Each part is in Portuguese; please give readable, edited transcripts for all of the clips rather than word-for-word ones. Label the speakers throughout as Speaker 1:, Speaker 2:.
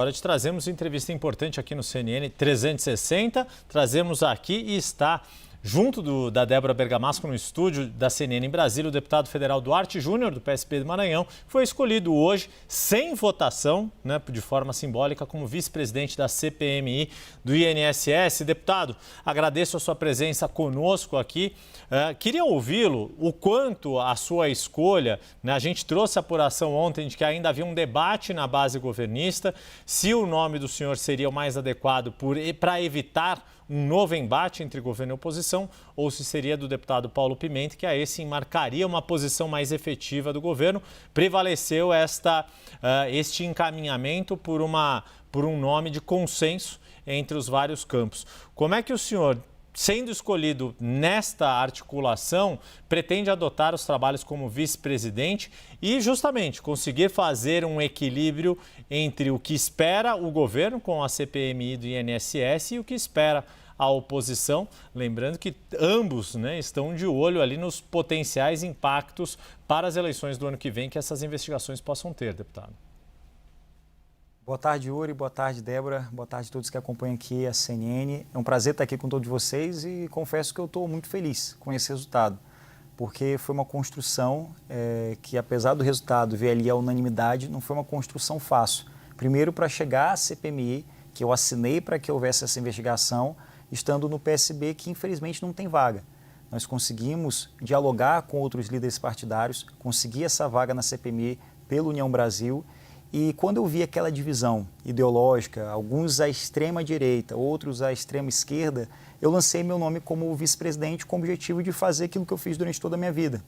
Speaker 1: Hora de trazermos entrevista importante aqui no CNN 360. Trazemos aqui e está junto da Débora Bergamasco no estúdio da CNN em Brasília, o deputado federal Duarte Júnior, do PSB do Maranhão, foi escolhido hoje, sem votação, de forma simbólica, como vice-presidente da CPMI do INSS. Deputado, agradeço a sua presença conosco aqui. Queria ouvi-lo o quanto a sua escolha, a gente trouxe a apuração ontem de que ainda havia um debate na base governista, se o nome do senhor seria o mais adequado para evitar um novo embate entre governo e oposição, ou se seria do deputado Paulo Pimenta, que aí sim marcaria uma posição mais efetiva do governo. Prevaleceu este encaminhamento por um nome de consenso entre os vários campos. Como é que o senhor, sendo escolhido nesta articulação, pretende adotar os trabalhos como vice-presidente e justamente conseguir fazer um equilíbrio entre o que espera o governo com a CPMI do INSS e o que espera a oposição? Lembrando que ambos estão de olho ali nos potenciais impactos para as eleições do ano que vem que essas investigações possam ter, deputado.
Speaker 2: Boa tarde, Yuri. Boa tarde, Débora. Boa tarde a todos que acompanham aqui a CNN. É um prazer estar aqui com todos vocês e confesso que eu estou muito feliz com esse resultado, porque foi uma construção que, apesar do resultado ver ali a unanimidade, não foi uma construção fácil. Primeiro, para chegar à CPMI, que eu assinei para que houvesse essa investigação, estando no PSB, que infelizmente não tem vaga. Nós conseguimos dialogar com outros líderes partidários, conseguir essa vaga na CPMI pela União Brasil. E quando eu vi aquela divisão ideológica, alguns à extrema direita, outros à extrema esquerda, eu lancei meu nome como vice-presidente com o objetivo de fazer aquilo que eu fiz durante toda a minha vida.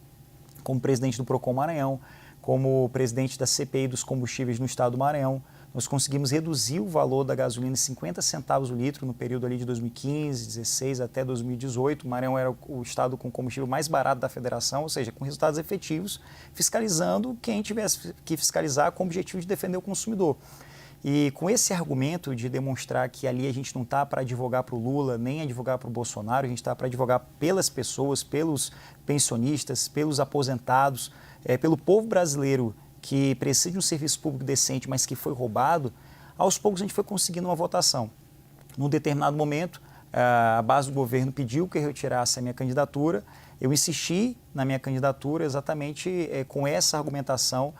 Speaker 2: Como presidente do Procon Maranhão, como presidente da CPI dos combustíveis no estado do Maranhão, nós conseguimos reduzir o valor da gasolina em 50 centavos o litro no período ali de 2015, 2016 até 2018. O Maranhão era o estado com combustível mais barato da federação, ou seja, com resultados efetivos, fiscalizando quem tivesse que fiscalizar com o objetivo de defender o consumidor. E com esse argumento de demonstrar que ali a gente não está para advogar para o Lula, nem advogar para o Bolsonaro, a gente está para advogar pelas pessoas, pelos pensionistas, pelos aposentados, pelo povo brasileiro que precisa de um serviço público decente, mas que foi roubado, aos poucos a gente foi conseguindo uma votação. Num determinado momento, a base do governo pediu que eu retirasse a minha candidatura. Eu insisti na minha candidatura exatamente com essa argumentação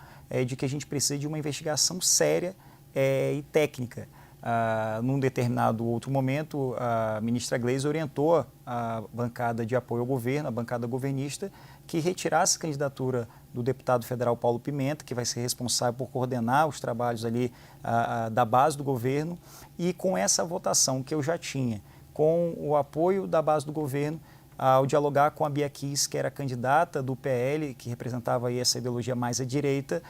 Speaker 2: de que a gente precisa de uma investigação séria e técnica. Num determinado outro momento, a ministra Gleisi orientou a bancada de apoio ao governo, a bancada governista, que retirasse a candidatura do deputado federal Paulo Pimenta, que vai ser responsável por coordenar os trabalhos ali da base do governo. E com essa votação que eu já tinha, com o apoio da base do governo, ao dialogar com a Bia Kiss, que era candidata do PL, que representava aí essa ideologia mais à direita,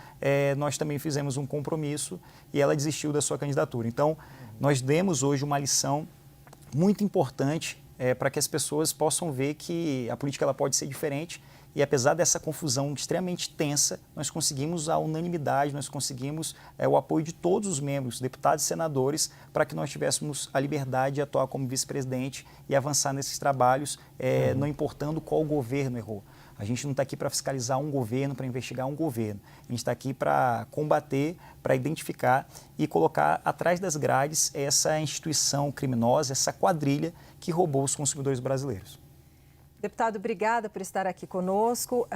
Speaker 2: nós também fizemos um compromisso e ela desistiu da sua candidatura. Então, nós demos hoje uma lição muito importante para que as pessoas possam ver que a política ela pode ser diferente. E apesar dessa confusão extremamente tensa, nós conseguimos a unanimidade, nós conseguimos o apoio de todos os membros, deputados e senadores, para que nós tivéssemos a liberdade de atuar como vice-presidente e avançar nesses trabalhos, não importando qual governo errou. A gente não está aqui para fiscalizar um governo, para investigar um governo. A gente está aqui para combater, para identificar e colocar atrás das grades essa instituição criminosa, essa quadrilha que roubou os consumidores brasileiros.
Speaker 3: Deputado, obrigada por estar aqui conosco.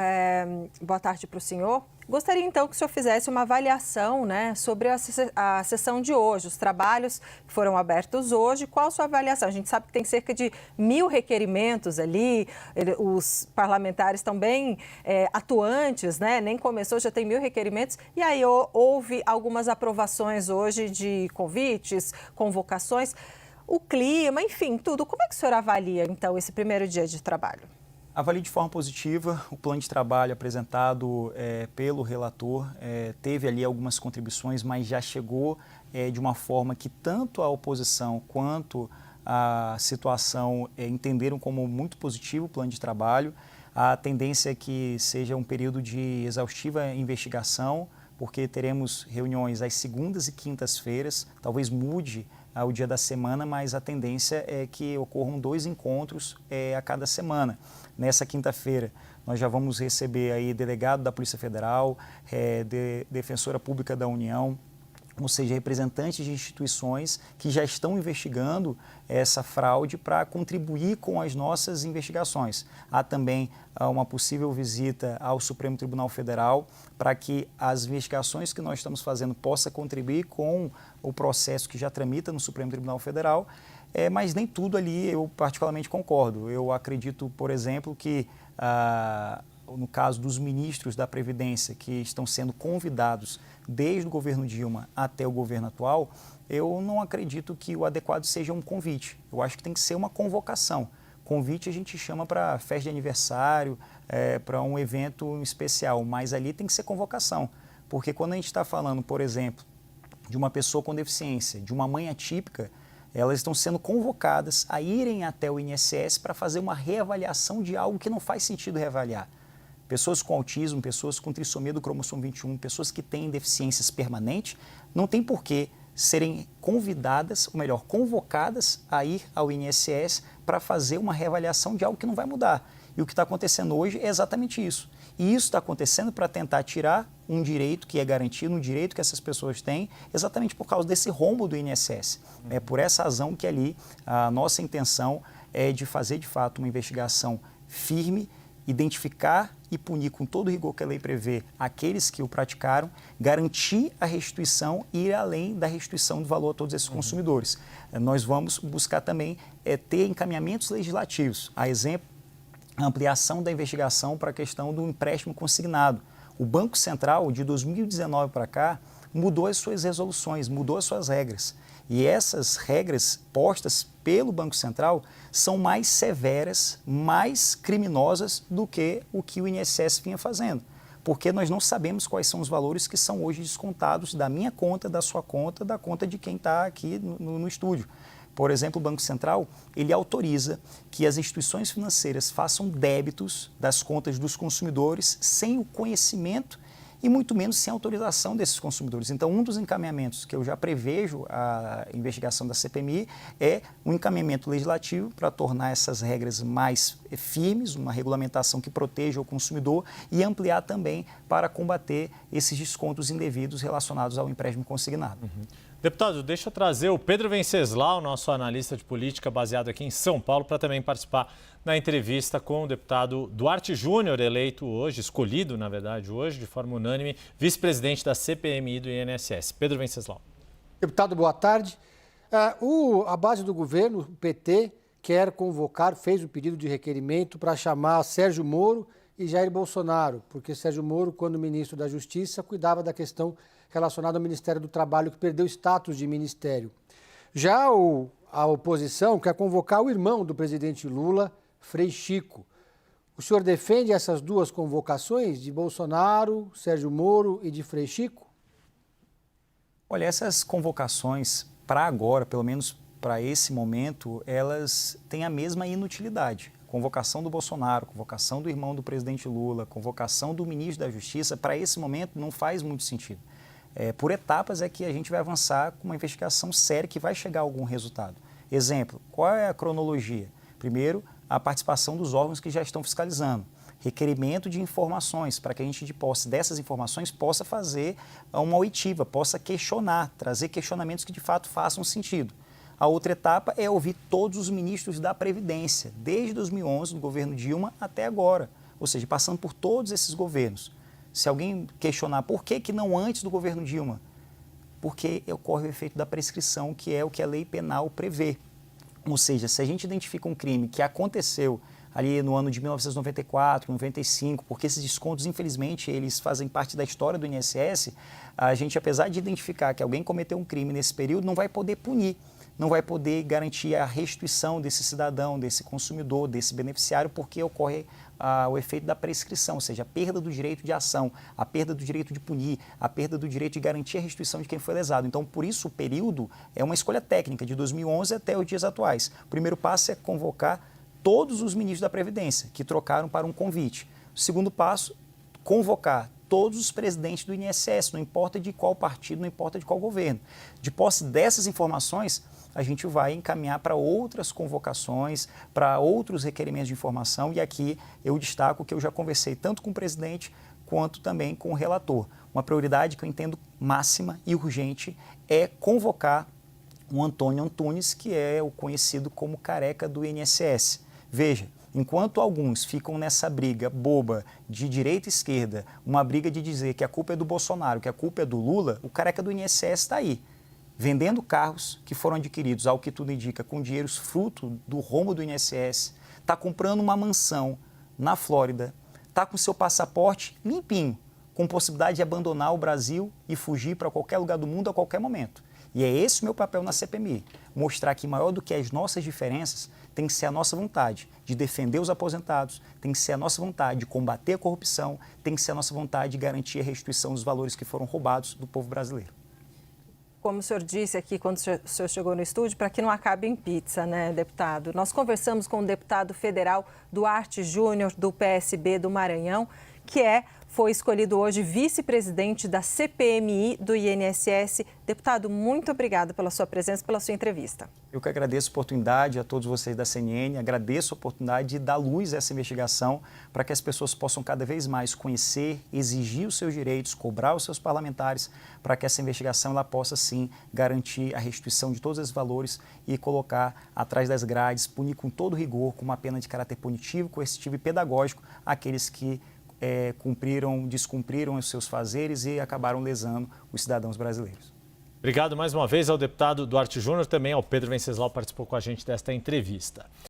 Speaker 3: Boa tarde para o senhor. Gostaria, então, que o senhor fizesse uma avaliação sobre a sessão de hoje, os trabalhos que foram abertos hoje. Qual a sua avaliação? A gente sabe que tem cerca de 1.000 requerimentos ali, os parlamentares estão bem atuantes, nem começou, já tem 1.000 requerimentos. E aí houve algumas aprovações hoje de convites, convocações. O clima, enfim, tudo. Como é que o senhor avalia, então, esse primeiro dia de trabalho?
Speaker 2: Avalio de forma positiva. O plano de trabalho apresentado pelo relator teve ali algumas contribuições, mas já chegou de uma forma que tanto a oposição quanto a situação entenderam como muito positivo o plano de trabalho. A tendência é que seja um período de exaustiva investigação, porque teremos reuniões às segundas e quintas-feiras, talvez mude o dia da semana, mas a tendência é que ocorram 2 encontros a cada semana. Nessa quinta-feira, nós já vamos receber aí delegado da Polícia Federal, defensora pública da União, ou seja, representantes de instituições que já estão investigando essa fraude para contribuir com as nossas investigações. Há também uma possível visita ao Supremo Tribunal Federal para que as investigações que nós estamos fazendo possam contribuir com o processo que já tramita no Supremo Tribunal Federal, mas nem tudo ali eu particularmente concordo. Eu acredito, por exemplo, que no caso dos ministros da Previdência que estão sendo convidados desde o governo Dilma até o governo atual, eu não acredito que o adequado seja um convite. Eu acho que tem que ser uma convocação. Convite a gente chama para festa de aniversário, para um evento especial, mas ali tem que ser convocação. Porque quando a gente está falando, por exemplo, de uma pessoa com deficiência, de uma mãe atípica, elas estão sendo convocadas a irem até o INSS para fazer uma reavaliação de algo que não faz sentido reavaliar. Pessoas com autismo, pessoas com trissomia do cromossomo 21, pessoas que têm deficiências permanentes, não tem por que serem convidadas, ou melhor, convocadas a ir ao INSS para fazer uma reavaliação de algo que não vai mudar. E o que está acontecendo hoje é exatamente isso. E isso está acontecendo para tentar tirar um direito que é garantido, um direito que essas pessoas têm, exatamente por causa desse rombo do INSS. É por essa razão que ali a nossa intenção é de fazer, de fato, uma investigação firme, identificar e punir com todo o rigor que a lei prevê aqueles que o praticaram, garantir a restituição e ir além da restituição do valor a todos esses consumidores. Nós vamos buscar também ter encaminhamentos legislativos. A exemplo, a ampliação da investigação para a questão do empréstimo consignado. O Banco Central, de 2019 para cá, mudou as suas resoluções, mudou as suas regras. E essas regras postas pelo Banco Central são mais severas, mais criminosas do que o INSS vinha fazendo. Porque nós não sabemos quais são os valores que são hoje descontados da minha conta, da sua conta, da conta de quem está aqui no estúdio. Por exemplo, o Banco Central, ele autoriza que as instituições financeiras façam débitos das contas dos consumidores sem o conhecimento e muito menos sem autorização desses consumidores. Então, um dos encaminhamentos que eu já prevejo a investigação da CPMI é um encaminhamento legislativo para tornar essas regras mais firmes, uma regulamentação que proteja o consumidor e ampliar também para combater esses descontos indevidos relacionados ao empréstimo consignado.
Speaker 1: Deputado, deixa eu trazer o Pedro Venceslau, nosso analista de política baseado aqui em São Paulo, para também participar na entrevista com o deputado Duarte Júnior, eleito hoje, escolhido, na verdade, hoje, de forma unânime, vice-presidente da CPMI do INSS. Pedro Venceslau.
Speaker 4: Deputado, boa tarde. A base do governo, o PT, quer convocar, fez o pedido de requerimento para chamar Sérgio Moro e Jair Bolsonaro, porque Sérgio Moro, quando ministro da Justiça, cuidava da questão relacionada ao Ministério do Trabalho, que perdeu status de ministério. Já a oposição quer convocar o irmão do presidente Lula, Frei Chico. O senhor defende essas duas convocações, de Bolsonaro, Sérgio Moro e de Frei Chico?
Speaker 2: Olha, essas convocações, para agora, pelo menos para esse momento, elas têm a mesma inutilidade. Convocação do Bolsonaro, convocação do irmão do presidente Lula, convocação do ministro da Justiça, para esse momento não faz muito sentido. Por etapas é que a gente vai avançar com uma investigação séria que vai chegar a algum resultado. Exemplo, qual é a cronologia? Primeiro, a participação dos órgãos que já estão fiscalizando. Requerimento de informações, para que a gente, de posse dessas informações, possa fazer uma oitiva, possa questionar, trazer questionamentos que de fato façam sentido. A outra etapa é ouvir todos os ministros da Previdência, desde 2011, do governo Dilma, até agora. Ou seja, passando por todos esses governos. Se alguém questionar por que não antes do governo Dilma, porque ocorre o efeito da prescrição, que é o que a lei penal prevê. Ou seja, se a gente identifica um crime que aconteceu ali no ano de 1994, 95, porque esses descontos, infelizmente, eles fazem parte da história do INSS, a gente, apesar de identificar que alguém cometeu um crime nesse período, não vai poder punir, não vai poder garantir a restituição desse cidadão, desse consumidor, desse beneficiário, porque ocorre o efeito da prescrição, ou seja, a perda do direito de ação, a perda do direito de punir, a perda do direito de garantir a restituição de quem foi lesado. Então, por isso, o período é uma escolha técnica, de 2011 até os dias atuais. O primeiro passo é convocar todos os ministros da Previdência, que trocaram para um convite. O segundo passo, convocar todos os presidentes do INSS, não importa de qual partido, não importa de qual governo. De posse dessas informações, a gente vai encaminhar para outras convocações, para outros requerimentos de informação, e aqui eu destaco que eu já conversei tanto com o presidente quanto também com o relator. Uma prioridade que eu entendo máxima e urgente é convocar o Antônio Antunes, que é o conhecido como careca do INSS. Veja, enquanto alguns ficam nessa briga boba de direita e esquerda, uma briga de dizer que a culpa é do Bolsonaro, que a culpa é do Lula, o careca do INSS está aí, vendendo carros que foram adquiridos, ao que tudo indica, com dinheiros fruto do rombo do INSS, está comprando uma mansão na Flórida, está com seu passaporte limpinho, com possibilidade de abandonar o Brasil e fugir para qualquer lugar do mundo a qualquer momento. E é esse o meu papel na CPMI, mostrar que maior do que as nossas diferenças tem que ser a nossa vontade de defender os aposentados, tem que ser a nossa vontade de combater a corrupção, tem que ser a nossa vontade de garantir a restituição dos valores que foram roubados do povo brasileiro.
Speaker 3: Como o senhor disse aqui quando o senhor chegou no estúdio, para que não acabe em pizza, né, deputado? Nós conversamos com o deputado federal Duarte Júnior, do PSB do Maranhão, que foi escolhido hoje vice-presidente da CPMI do INSS. Deputado, muito obrigada pela sua presença, pela sua entrevista.
Speaker 2: Eu que agradeço a oportunidade a todos vocês da CNN, agradeço a oportunidade de dar luz a essa investigação para que as pessoas possam cada vez mais conhecer, exigir os seus direitos, cobrar os seus parlamentares, para que essa investigação ela possa sim garantir a restituição de todos esses valores e colocar atrás das grades, punir com todo rigor, com uma pena de caráter punitivo, coercitivo e pedagógico aqueles que descumpriram os seus fazeres e acabaram lesando os cidadãos brasileiros.
Speaker 1: Obrigado mais uma vez ao deputado Duarte Júnior, também ao Pedro Venceslau, que participou com a gente desta entrevista.